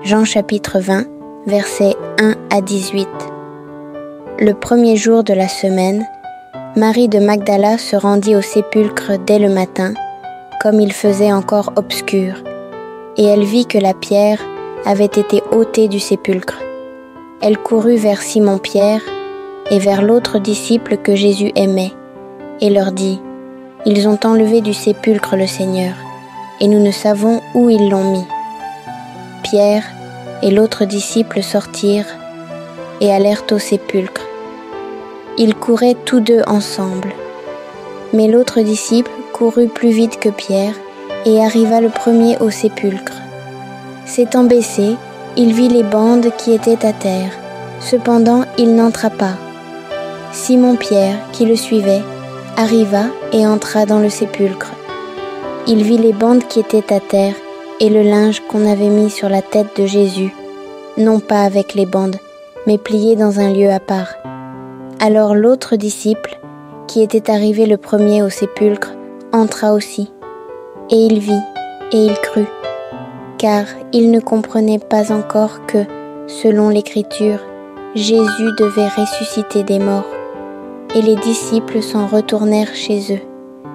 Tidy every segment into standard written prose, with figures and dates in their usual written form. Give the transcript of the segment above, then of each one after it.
Jean chapitre 20, versets 1 à 18. Le premier jour de la semaine, Marie de Magdala se rendit au sépulcre dès le matin, comme il faisait encore obscur, et elle vit que la pierre avait été ôtée du sépulcre. Elle courut vers Simon-Pierre et vers l'autre disciple que Jésus aimait, et leur dit : « Ils ont enlevé du sépulcre le Seigneur, et nous ne savons où ils l'ont mis. » Pierre et l'autre disciple sortirent et allèrent au sépulcre. Ils couraient tous deux ensemble. Mais l'autre disciple courut plus vite que Pierre et arriva le premier au sépulcre. S'étant baissé, il vit les bandes qui étaient à terre. Cependant, il n'entra pas. Simon-Pierre, qui le suivait, arriva et entra dans le sépulcre. Il vit les bandes qui étaient à terre et le linge qu'on avait mis sur la tête de Jésus, non pas avec les bandes, mais plié dans un lieu à part. Alors l'autre disciple, qui était arrivé le premier au sépulcre, entra aussi. Et il vit, et il crut, car il ne comprenait pas encore que, selon l'Écriture, Jésus devait ressusciter des morts. Et les disciples s'en retournèrent chez eux.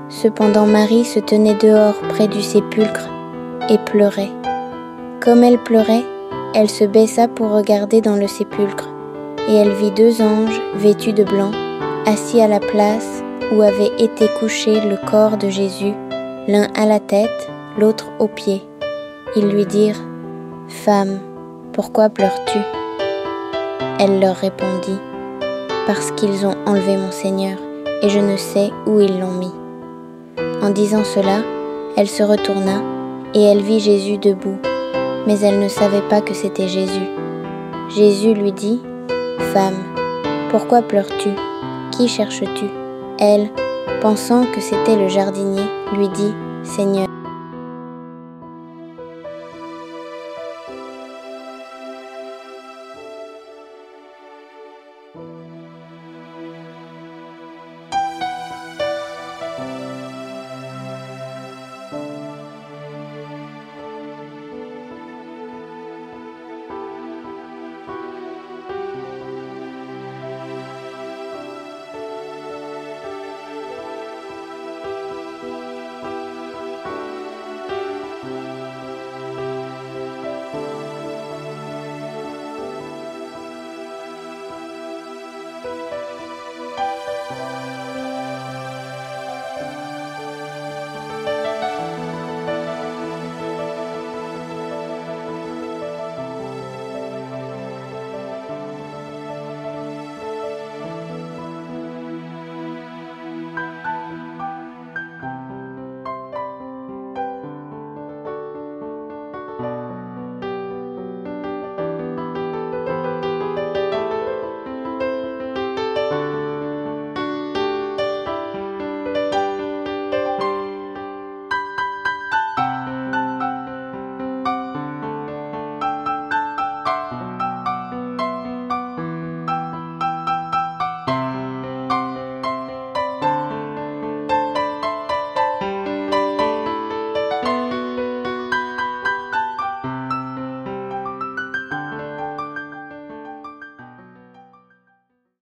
Cependant Marie se tenait dehors près du sépulcre et pleurait. Comme elle pleurait, elle se baissa pour regarder dans le sépulcre, et elle vit deux anges vêtus de blanc, assis à la place où avait été couché le corps de Jésus, l'un à la tête, l'autre aux pieds. Ils lui dirent : « Femme, pourquoi pleures-tu ? » Elle leur répondit : « Parce qu'ils ont enlevé mon Seigneur, et je ne sais où ils l'ont mis. » En disant cela, elle se retourna, et elle vit Jésus debout, mais elle ne savait pas que c'était Jésus. Jésus lui dit : « Femme, pourquoi pleures-tu ? Qui cherches-tu ? » Elle, pensant que c'était le jardinier, lui dit : « Seigneur,